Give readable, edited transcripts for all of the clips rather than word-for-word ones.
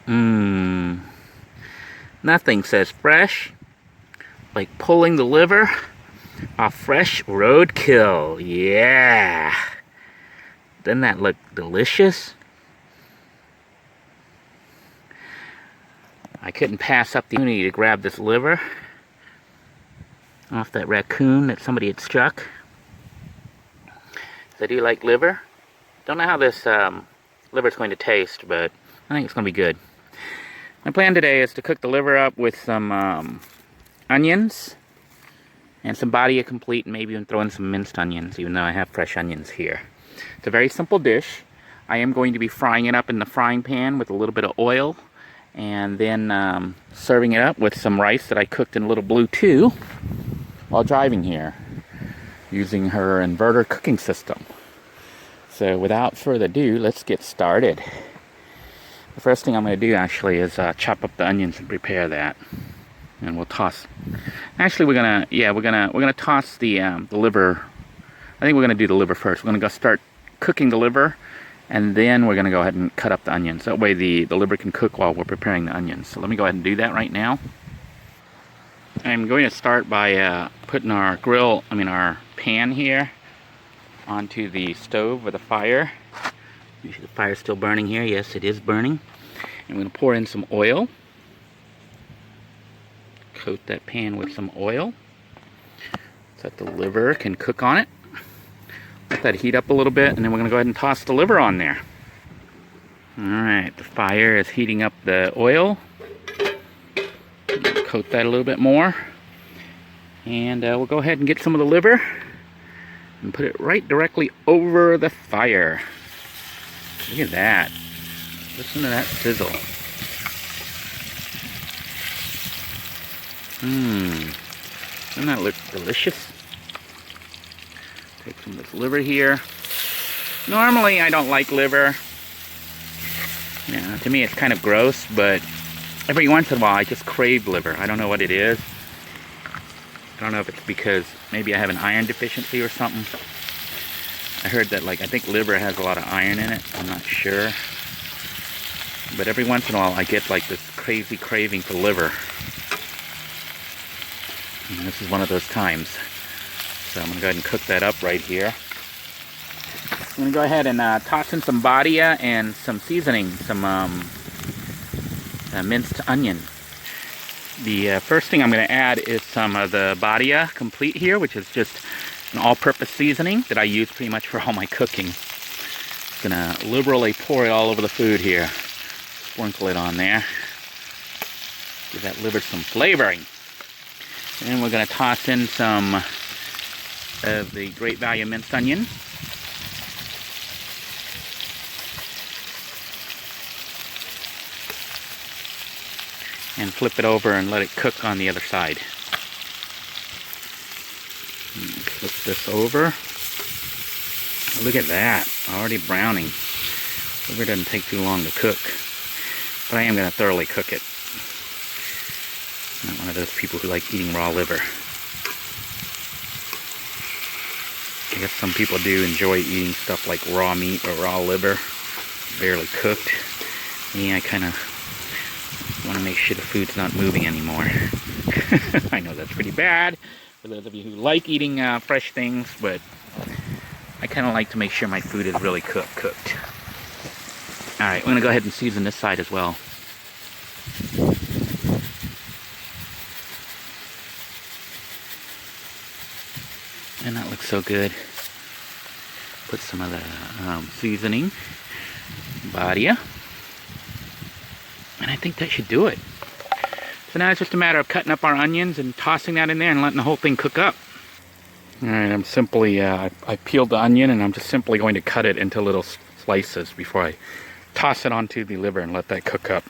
Mmm. Nothing says fresh like pulling the liver off fresh roadkill. Yeah. Doesn't that look delicious? I couldn't pass up the opportunity to grab this liver off that raccoon that somebody had struck. So I do like liver. Don't know how this liver is going to taste, but I think it's going to be good. My plan today is to cook the liver up with some onions and some body complete, and maybe even throw in some minced onions, even though I have fresh onions here. It's a very simple dish. I am going to be frying it up in the frying pan with a little bit of oil, and then serving it up with some rice that I cooked in a little blue too while driving here, using her inverter cooking system. So without further ado, let's get started. The first thing I'm going to do actually is chop up the onions and prepare that, and we'll toss. Actually, we're gonna toss the liver. I think we're gonna do the liver first. We're gonna go start cooking the liver, and then we're gonna go ahead and cut up the onions. That way the liver can cook while we're preparing the onions. So let me go ahead and do that right now. I'm going to start by putting our our pan here onto the stove with a fire. Usually the fire's still burning here. Yes, it is burning. I'm going to pour in some oil. Coat that pan with some oil so that the liver can cook on it. Let that heat up a little bit, and then we're going to go ahead and toss the liver on there. Alright, the fire is heating up the oil. Coat that a little bit more. And we'll go ahead and get some of the liver and put it right directly over the fire. Look at that. Listen to that sizzle. Doesn't that look delicious? Take some of this liver here. Normally I don't like liver. Yeah, to me it's kind of gross, but every once in a while I just crave liver. I don't know what it is. I don't know if it's because maybe I have an iron deficiency or something. I heard that, I think liver has a lot of iron in it. I'm not sure. But every once in a while I get this crazy craving for liver. And this is one of those times. So I'm going to go ahead and cook that up right here. I'm going to go ahead and toss in some badia and some seasoning, some minced onion. The first thing I'm going to add is some of the badia complete here, which is just an all-purpose seasoning that I use pretty much for all my cooking. Just going to liberally pour it all over the food here. Sprinkle it on there. Give that liver some flavoring. And then we're going to toss in some of the great value minced onion. And flip it over and let it cook on the other side. Flip this over. Look at that, already browning. Liver doesn't take too long to cook, but I am going to thoroughly cook it. I'm not one of those people who like eating raw liver. I guess some people do enjoy eating stuff like raw meat or raw liver, barely cooked. Me, I kind of want to make sure the food's not moving anymore. I know that's pretty bad for those of you who like eating fresh things, but I kind of like to make sure my food is really cooked. Alright, we're going to go ahead and season this side as well. And that looks so good. Put some of the seasoning, badia. And I think that should do it. So now it's just a matter of cutting up our onions and tossing that in there and letting the whole thing cook up. Alright, I'm simply, I peeled the onion and I'm just simply going to cut it into little slices before I toss it onto the liver and let that cook up.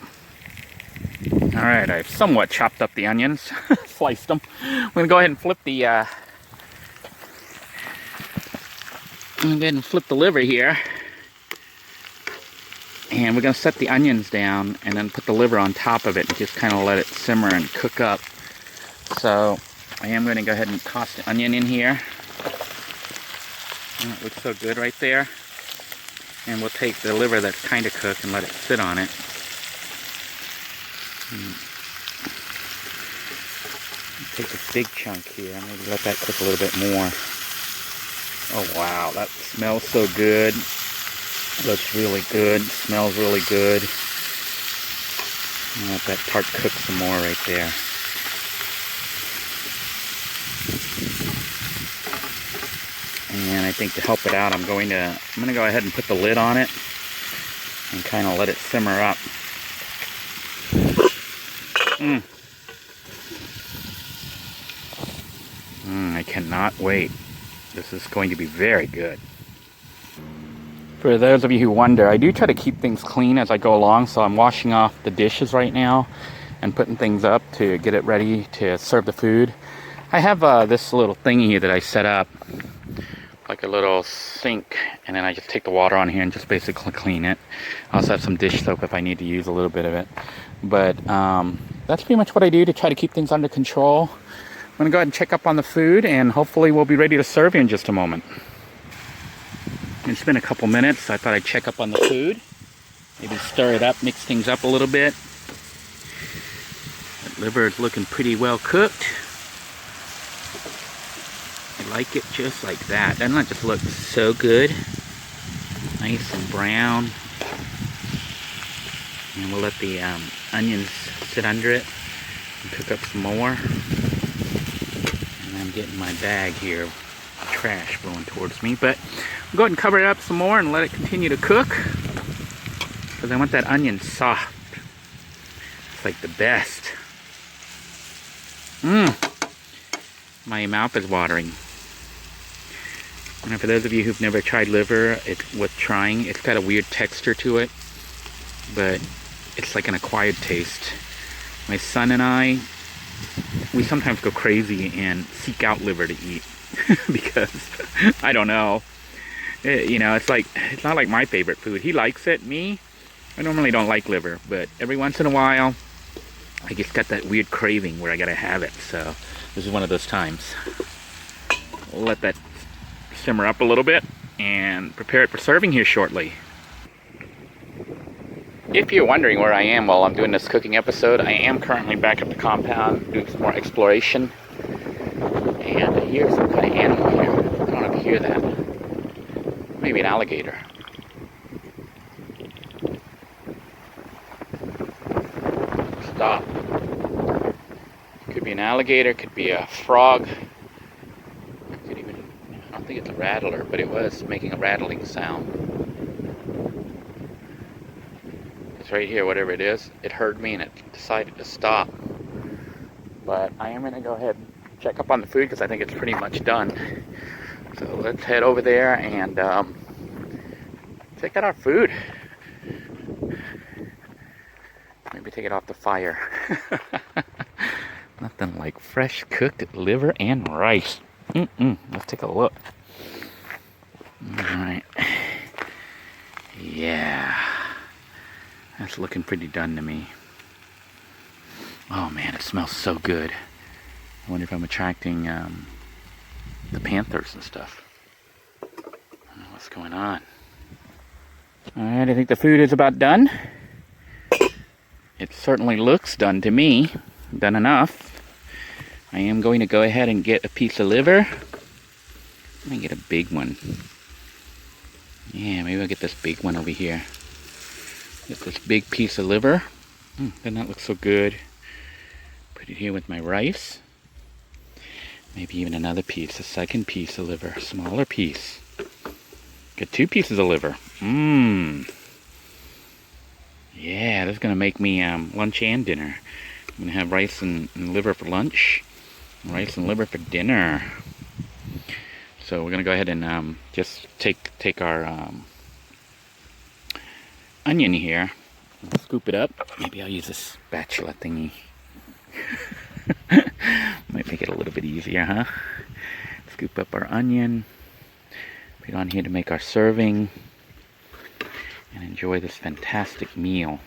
Alright, I've somewhat chopped up the onions, sliced them. I'm going to go ahead and flip the, liver here. And we're going to set the onions down and then put the liver on top of it and just kind of let it simmer and cook up. So I am going to go ahead and toss the onion in here. And it looks so good right there. And we'll take the liver that's kind of cooked and let it sit on it. Take a big chunk here. Maybe let that cook a little bit more. Oh wow, that smells so good. Looks really good. Smells really good. I'll let that part cook some more right there. And I think to help it out, I'm going to go ahead and put the lid on it and kind of let it simmer up. I cannot wait. This is going to be very good. For those of you who wonder, I do try to keep things clean as I go along, so I'm washing off the dishes right now and putting things up to get it ready to serve the food. I have this little thingy here that I set up, like a little sink, and then I just take the water on here and just basically clean it. I also have some dish soap if I need to use a little bit of it. But that's pretty much what I do to try to keep things under control. I'm going to go ahead and check up on the food, and hopefully we'll be ready to serve in just a moment. It's been a couple minutes, so I thought I'd check up on the food. Maybe stir it up, mix things up a little bit. That liver is looking pretty well cooked. I like it just like that. Doesn't that just look so good? Nice and brown. And we'll let the onions sit under it and cook up some more. And I'm getting my bag here, trash blowing towards me, but I'll go ahead and cover it up some more and let it continue to cook, because I want that onion soft. It's like the best. My mouth is watering. And for those of you who've never tried liver, it's worth trying. It's got a weird texture to it, but it's like an acquired taste. My son and I, we sometimes go crazy and seek out liver to eat. Because I don't know, you know, it's not like my favorite food. He likes it. Me, I normally don't like liver, but every once in a while I just got that weird craving where I gotta have it. So this is one of those times. We'll let that simmer up a little bit and prepare it for serving here shortly. If you're wondering where I am while I'm doing this cooking episode, I am currently back at the compound doing some more exploration. And I hear some kind of animal here. I don't know if you hear that. Maybe an alligator. Stop. Could be an alligator, could be a frog. Could even, I don't think it's a rattler, but it was making a rattling sound. It's right here, whatever it is. It heard me and it decided to stop. But I am going to go ahead and check up on the food because I think it's pretty much done. So let's head over there and check out our food. Maybe take it off the fire. Nothing like fresh cooked liver and rice. Let's take a look. Alright. Yeah. That's looking pretty done to me. Oh man, it smells so good. I wonder if I'm attracting the panthers and stuff. I don't know what's going on. Alright, I think the food is about done. It certainly looks done to me. Done enough. I am going to go ahead and get a piece of liver. Let me get a big one. Yeah, maybe I'll get this big one over here. Get this big piece of liver. Doesn't that look so good? Put it here with my rice. Maybe even another piece, a second piece of liver, smaller piece. Get 2 pieces of liver. Yeah, this is gonna make me lunch and dinner. I'm gonna have rice and liver for lunch, rice and liver for dinner. So we're gonna go ahead and just take our onion here, and scoop it up. Maybe I'll use a spatula thingy. Might make it a little bit easier, huh? Scoop up our onion, put it on here to make our serving, and enjoy this fantastic meal.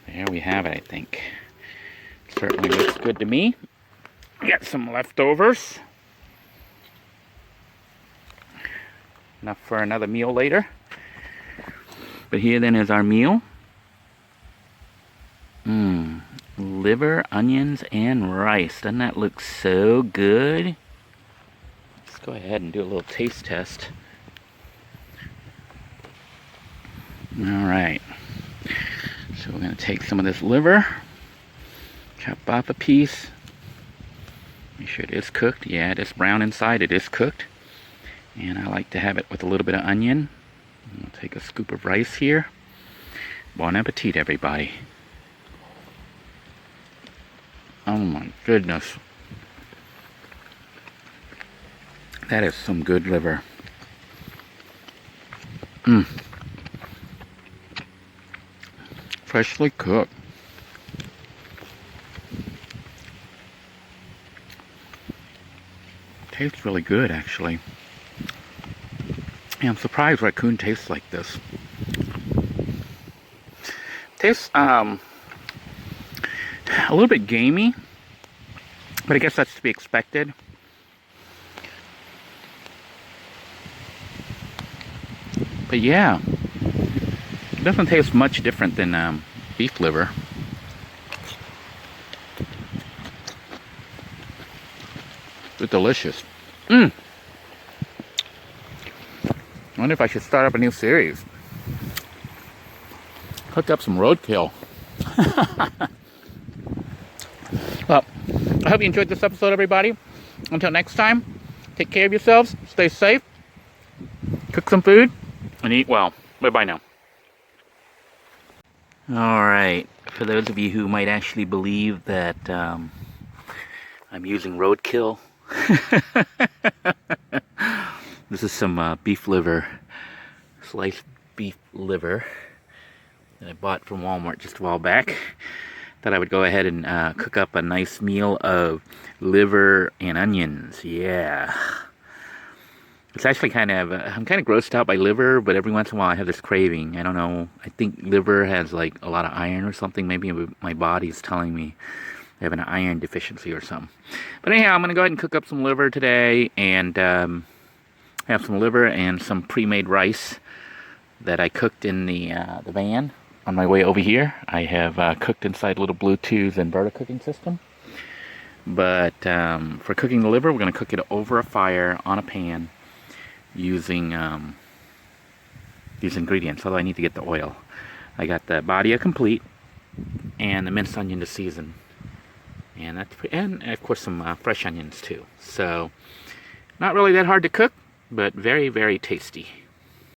There we have it, I think. Certainly looks good to me. Got some leftovers. Enough for another meal later. But here then is our meal. Liver, onions, and rice. Doesn't that look so good? Let's go ahead and do a little taste test. Alright. So we're going to take some of this liver, chop off a piece. Make sure it is cooked. Yeah, it is brown inside. It is cooked. And I like to have it with a little bit of onion. We'll take a scoop of rice here. Bon appetit, everybody. Oh my goodness. That is some good liver. Freshly cooked. Tastes really good, actually. Yeah, I'm surprised raccoon tastes like this. Tastes a little bit gamey, but I guess that's to be expected. But yeah, it doesn't taste much different than beef liver. It's delicious. I wonder if I should start up a new series. Hook up some Roadkill. Well, I hope you enjoyed this episode, everybody. Until next time, take care of yourselves, stay safe, cook some food, and eat well. Bye-bye now. Alright, for those of you who might actually believe that I'm using Roadkill, this is some beef liver, sliced beef liver that I bought from Walmart just a while back. Thought I would go ahead and cook up a nice meal of liver and onions. Yeah. It's actually kind of, I'm kind of grossed out by liver, but every once in a while I have this craving. I don't know. I think liver has like a lot of iron or something. Maybe my body's telling me I have an iron deficiency or something. But anyhow, I'm going to go ahead and cook up some liver today and have some liver and some pre-made rice that I cooked in the van. On my way over here, I have cooked inside a little Bluetooth inverter cooking system. But for cooking the liver, we're going to cook it over a fire on a pan using these ingredients. Although I need to get the oil. I got the badia complete and the minced onion to season, and of course some fresh onions too. So not really that hard to cook, but very, very tasty.